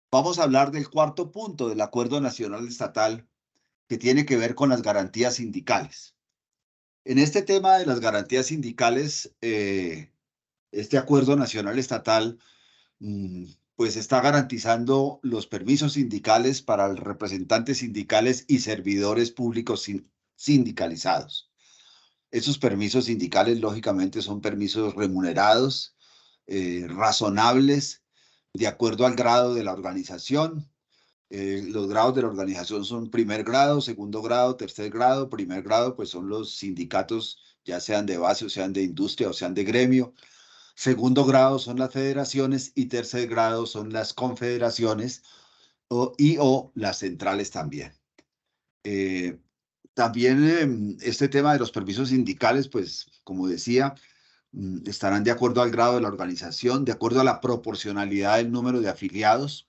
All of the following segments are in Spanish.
Vamos a hablar del cuarto punto del Acuerdo Nacional Estatal que tiene que ver con las garantías sindicales. En este tema de las garantías sindicales, este Acuerdo Nacional Estatal mm, pues está garantizando los permisos sindicales para los representantes sindicales y servidores públicos sindicalizados. Esos permisos sindicales, lógicamente, son permisos remunerados, razonables, de acuerdo al grado de la organización. Los grados de la organización son primer grado, segundo grado, tercer grado. Primer grado, pues son los sindicatos, ya sean de base o sean de industria o sean de gremio. Segundo grado son las federaciones y tercer grado son las confederaciones o las centrales también. Eh, también este tema de los permisos sindicales, pues como decía, estarán de acuerdo al grado de la organización, de acuerdo a la proporcionalidad del número de afiliados.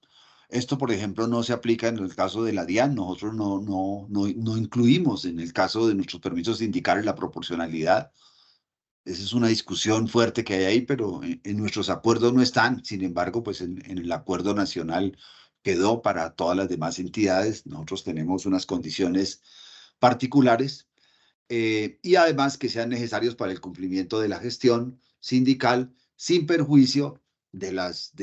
Esto, por ejemplo, no se aplica en el caso de la DIAN. Nosotros no incluimos en el caso de nuestros permisos sindicales la proporcionalidad. Esa es una discusión fuerte que hay ahí, pero en nuestros acuerdos no están. Sin embargo, pues en el acuerdo nacional quedó para todas las demás entidades. Nosotros tenemos unas condiciones particulares y además que sean necesarios para el cumplimiento de la gestión sindical sin perjuicio de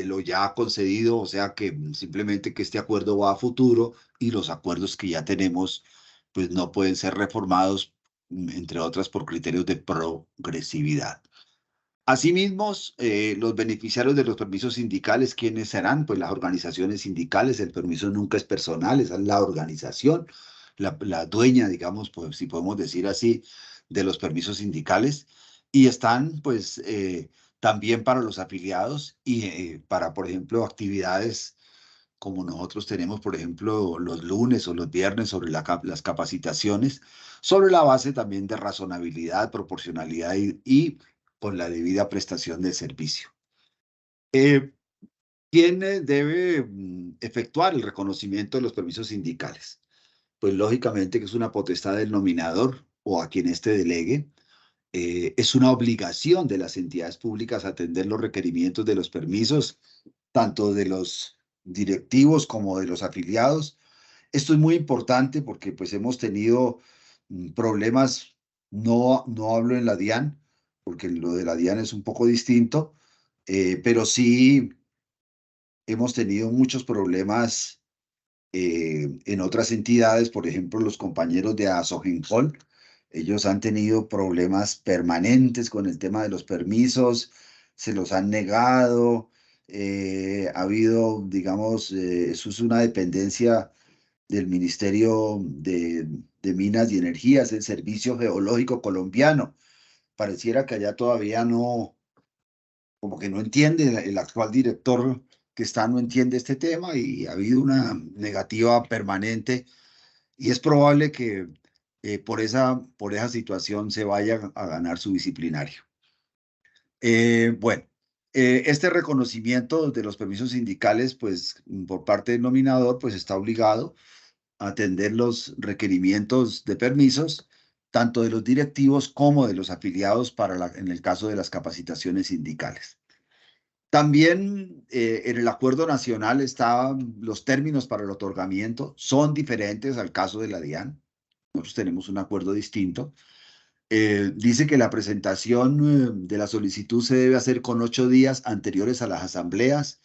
lo ya concedido, o sea que simplemente que este acuerdo va a futuro y los acuerdos que ya tenemos pues no pueden ser reformados, entre otras por criterios de progresividad. Asimismo, los beneficiarios de los permisos sindicales, ¿quiénes serán? Pues las organizaciones sindicales. El permiso nunca es personal, esa es la organización, la dueña, digamos, pues si podemos decir así, de los permisos sindicales. Y están, pues, también para los afiliados y para, por ejemplo, actividades como nosotros tenemos, por ejemplo, los lunes o los viernes sobre las capacitaciones, sobre la base también de razonabilidad, proporcionalidad y con la debida prestación del servicio. Eh, ¿Quién debe efectuar el reconocimiento de los permisos sindicales? Pues lógicamente que es una potestad del nominador o a quien éste delegue. Es una obligación de las entidades públicas atender los requerimientos de los permisos, tanto de los directivos como de los afiliados. Esto es muy importante porque pues hemos tenido problemas, no hablo en la DIAN, porque lo de la DIAN es un poco distinto, pero sí hemos tenido muchos problemas en otras entidades, por ejemplo, los compañeros de Asogencol. Ellos han tenido problemas permanentes con el tema de los permisos, se los han negado, ha habido, digamos, eso es una dependencia del Ministerio de Minas y Energías, el Servicio Geológico Colombiano. Pareciera que allá todavía no, como que no entiende, el actual director que está no entiende este tema y ha habido una negativa permanente y es probable que por esa situación se vaya a ganar su disciplinario. Bueno, este reconocimiento de los permisos sindicales, pues por parte del nominador, pues está obligado a atender los requerimientos de permisos, tanto de los directivos como de los afiliados en el caso de las capacitaciones sindicales. También en el acuerdo nacional están los términos para el otorgamiento, son diferentes al caso de la DIAN. Nosotros tenemos un acuerdo distinto. Dice que la presentación de la solicitud se debe hacer con 8 días anteriores a las asambleas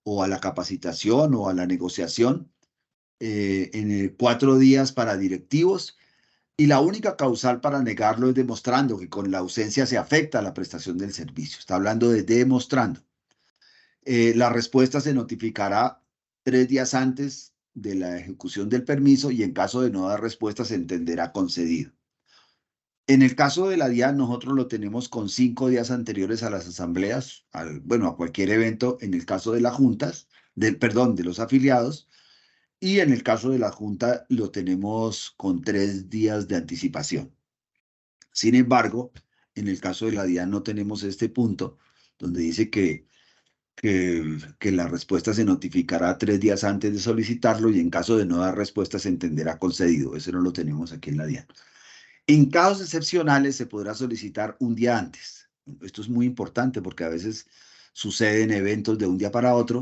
o a la capacitación o a la negociación, en 4 días para directivos y la única causal para negarlo es demostrando que con la ausencia se afecta la prestación del servicio. Está hablando de demostrando. La respuesta se notificará 3 días antes de la ejecución del permiso y en caso de no dar respuesta se entenderá concedido. En el caso de la DIAN, nosotros lo tenemos con 5 días anteriores a las asambleas, bueno, a cualquier evento, en el caso de las juntas, perdón, de los afiliados, y en el caso de la junta lo tenemos con 3 días de anticipación. Sin embargo, en el caso de la DIAN no tenemos este punto donde dice que la respuesta se notificará 3 días antes de solicitarlo y en caso de no dar respuesta se entenderá concedido. Eso no lo tenemos aquí en la DIAN. En casos excepcionales se podrá solicitar un día antes. Esto es muy importante porque a veces suceden eventos de un día para otro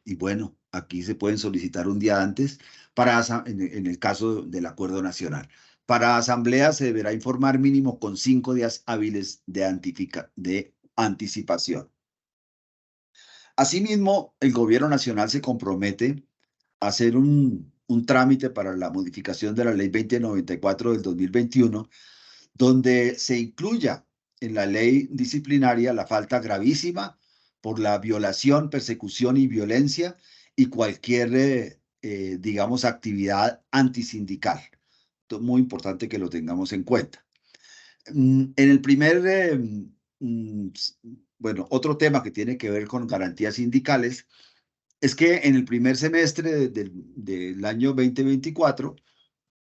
Y bueno, aquí se pueden solicitar un día antes en el caso del acuerdo nacional. Para asamblea se deberá informar mínimo con 5 días hábiles de anticipación. Asimismo, el gobierno nacional se compromete a hacer un trámite para la modificación de la ley 2094 del 2021, donde se incluya en la ley disciplinaria la falta gravísima por la violación, persecución y violencia y cualquier, digamos, actividad antisindical. Esto es muy importante que lo tengamos en cuenta. En el primer, bueno, otro tema que tiene que ver con garantías sindicales es que en el primer semestre del año 2024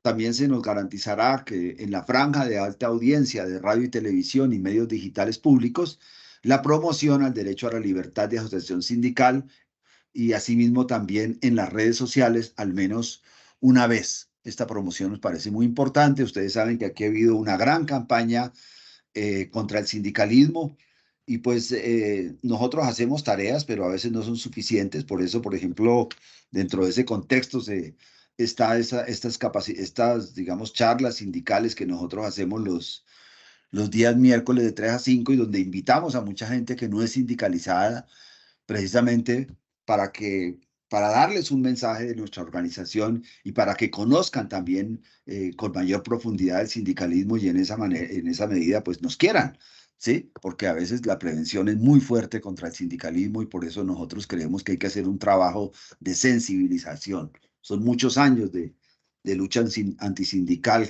también se nos garantizará que en la franja de alta audiencia de radio y televisión y medios digitales públicos, la promoción al derecho a la libertad de asociación sindical y asimismo también en las redes sociales al menos una vez. Esta promoción nos parece muy importante. Ustedes saben que aquí ha habido una gran campaña contra el sindicalismo y pues nosotros hacemos tareas, pero a veces no son suficientes. Por eso, por ejemplo, dentro de ese contexto está estas, digamos, charlas sindicales que nosotros hacemos los días miércoles de 3 a 5 y donde invitamos a mucha gente que no es sindicalizada precisamente para que para darles un mensaje de nuestra organización y para que conozcan también con mayor profundidad el sindicalismo y en esa medida pues nos quieran, ¿sí? Porque a veces la prevención es muy fuerte contra el sindicalismo y por eso nosotros creemos que hay que hacer un trabajo de sensibilización. Son muchos años de lucha antisindical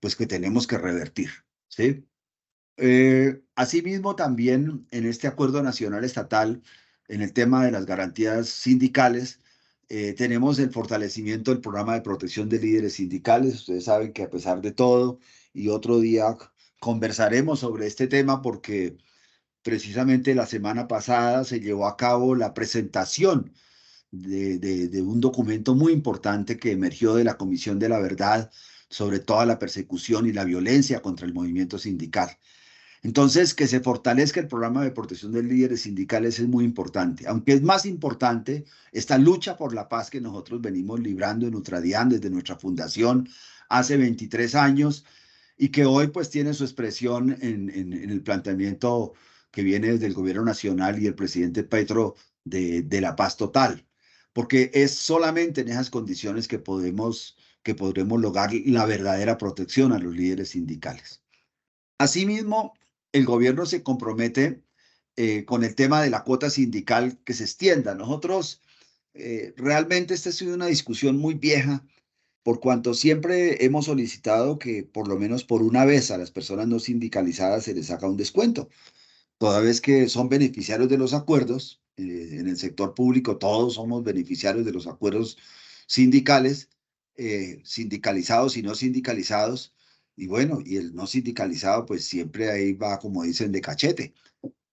pues que tenemos que revertir, ¿sí? Asimismo, también en este acuerdo nacional estatal, en el tema de las garantías sindicales, tenemos el fortalecimiento del programa de protección de líderes sindicales. Ustedes saben que a pesar de todo, y otro día conversaremos sobre este tema porque precisamente la semana pasada se llevó a cabo la presentación de un documento muy importante que emergió de la Comisión de la Verdad sobre toda la persecución y la violencia contra el movimiento sindical. Entonces, que se fortalezca el programa de protección de líderes sindicales es muy importante, aunque es más importante esta lucha por la paz que nosotros venimos librando en Ultradian desde nuestra fundación hace 23 años y que hoy pues tiene su expresión en el planteamiento que viene desde el gobierno nacional y el presidente Petro de la paz total, porque es solamente en esas condiciones que podremos lograr la verdadera protección a los líderes sindicales. Asimismo, el gobierno se compromete con el tema de la cuota sindical que se extienda. Nosotros realmente esta ha sido una discusión muy vieja, por cuanto siempre hemos solicitado que por lo menos por una vez a las personas no sindicalizadas se les haga un descuento, toda vez que son beneficiarios de los acuerdos. En el sector público todos somos beneficiarios de los acuerdos sindicales, sindicalizados y no sindicalizados. Y bueno, y el no sindicalizado, pues siempre ahí va, como dicen, de cachete.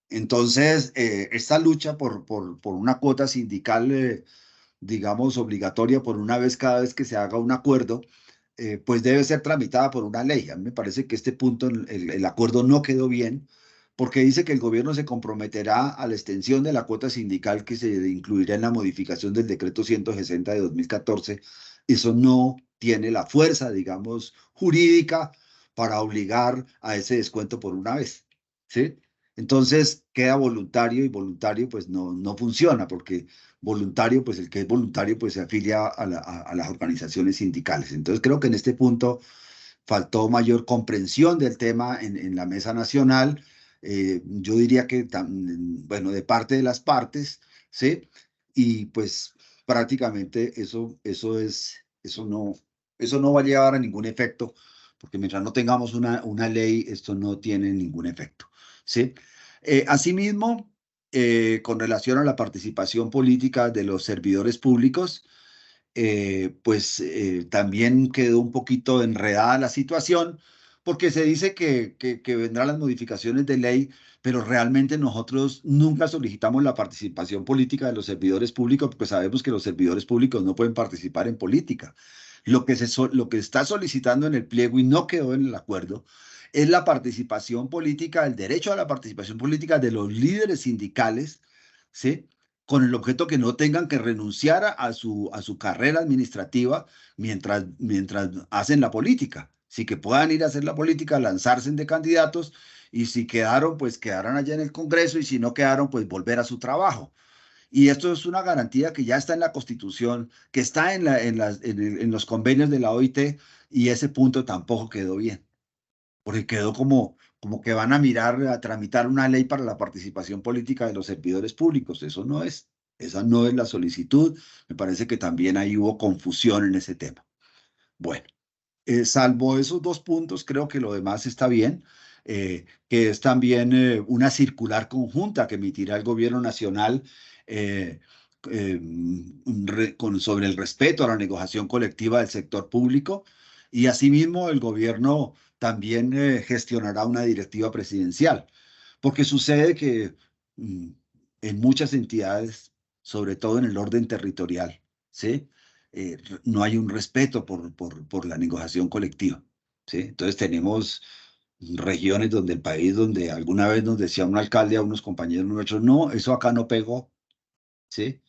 Entonces, esta lucha por una cuota sindical, digamos, obligatoria por una vez cada vez que se haga un acuerdo, pues debe ser tramitada por una ley. A mí me parece que este punto, el acuerdo no quedó bien, porque dice que el gobierno se comprometerá a la extensión de la cuota sindical que se incluirá en la modificación del decreto 160 de 2014. Eso no tiene la fuerza, digamos, jurídica para obligar a ese descuento por una vez, ¿sí? Entonces queda voluntario y voluntario pues no funciona porque voluntario, pues el que es voluntario pues se afilia a las organizaciones sindicales. Entonces creo que en este punto faltó mayor comprensión del tema en la mesa nacional. Yo diría que, bueno, de parte de las partes, ¿sí? Y pues prácticamente eso no va a llevar a ningún efecto, porque mientras no tengamos una ley, esto no tiene ningún efecto, ¿sí? Asimismo, con relación a la participación política de los servidores públicos, pues también quedó un poquito enredada la situación, porque se dice que vendrán las modificaciones de ley, pero realmente nosotros nunca solicitamos la participación política de los servidores públicos, porque sabemos que los servidores públicos no pueden participar en política. Lo que está solicitando en el pliego y no quedó en el acuerdo es la participación política, el derecho a la participación política de los líderes sindicales, ¿sí? con el objeto que no tengan que renunciar a su carrera administrativa mientras hacen la política. Sí, que puedan ir a hacer la política, lanzarse de candidatos, y si quedaron, pues quedarán allá en el Congreso, y si no quedaron, pues volver a su trabajo. Y esto es una garantía que ya está en la Constitución, que está en los convenios de la OIT, y ese punto tampoco quedó bien, porque quedó como que van a mirar, a tramitar una ley para la participación política de los servidores públicos. Eso no es, esa no es la solicitud. Me parece que también ahí hubo confusión en ese tema. Bueno, salvo esos dos puntos, creo que lo demás está bien, que es también una circular conjunta que emitirá el gobierno nacional, eh, sobre el respeto a la negociación colectiva del sector público, y asimismo el gobierno también gestionará una directiva presidencial, porque sucede que mm, en muchas entidades, sobre todo en el orden territorial, ¿sí? No hay un respeto por la negociación colectiva, ¿sí? Entonces tenemos regiones donde el país, donde alguna vez nos decía un alcalde a unos compañeros nuestros, no, eso acá no pegó, ¿sí?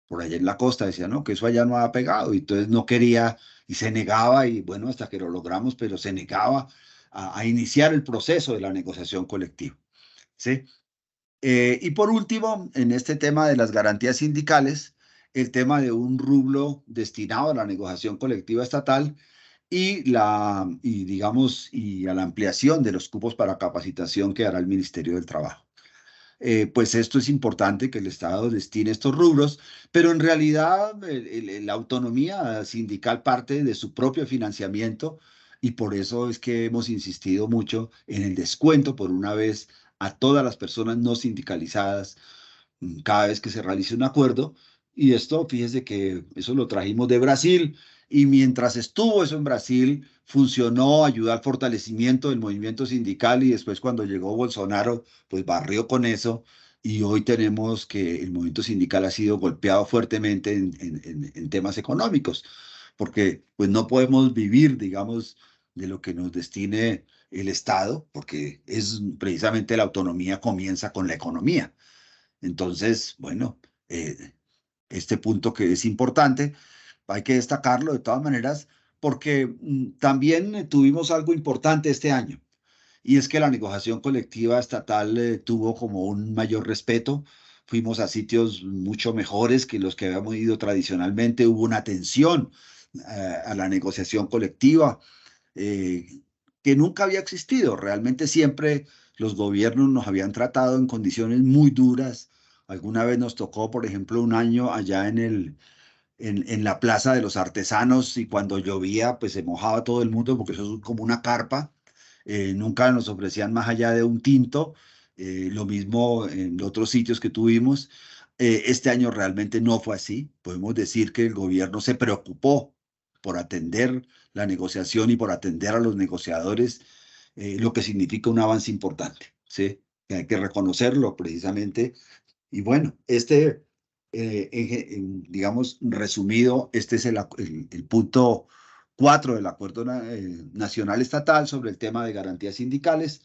Por allá en la costa decía, no, que eso allá no ha pegado, y entonces no quería y se negaba, y bueno, hasta que lo logramos, pero se negaba a iniciar el proceso de la negociación colectiva, ¿sí? Y por último, en este tema de las garantías sindicales, el tema de un rublo destinado a la negociación colectiva estatal, y a la ampliación de los cupos para capacitación que hará el Ministerio del Trabajo. Pues esto es importante, que el Estado destine estos rubros, pero en realidad la autonomía sindical parte de su propio financiamiento, y por eso es que hemos insistido mucho en el descuento por una vez a todas las personas no sindicalizadas, cada vez que se realice un acuerdo. Y esto, fíjese que eso lo trajimos de Brasil, y mientras estuvo eso en Brasil, funcionó, ayudó al fortalecimiento del movimiento sindical, y después cuando llegó Bolsonaro, pues barrió con eso, y hoy tenemos que el movimiento sindical ha sido golpeado fuertemente en temas económicos, porque pues no podemos vivir, digamos, de lo que nos destine el Estado, porque es precisamente la autonomía comienza con la economía. Entonces, bueno, este punto que es importante, hay que destacarlo de todas maneras, porque también tuvimos algo importante este año, y es que la negociación colectiva estatal tuvo como un mayor respeto. Fuimos a sitios mucho mejores que los que habíamos ido tradicionalmente. Hubo una atención a la negociación colectiva, eh, que nunca había existido. Realmente siempre los gobiernos nos habían tratado en condiciones muy duras. Alguna vez nos tocó, por ejemplo, un año allá en la Plaza de los Artesanos, y cuando llovía, pues se mojaba todo el mundo, porque eso es como una carpa. Nunca nos ofrecían más allá de un tinto. Lo mismo en otros sitios que tuvimos. Este año realmente no fue así. Podemos decir que el gobierno se preocupó por atender la negociación y por atender a los negociadores, lo que significa un avance importante, ¿sí? Que hay que reconocerlo precisamente. Y bueno, digamos, resumido, este es el punto 4 del Acuerdo Nacional Estatal sobre el tema de garantías sindicales.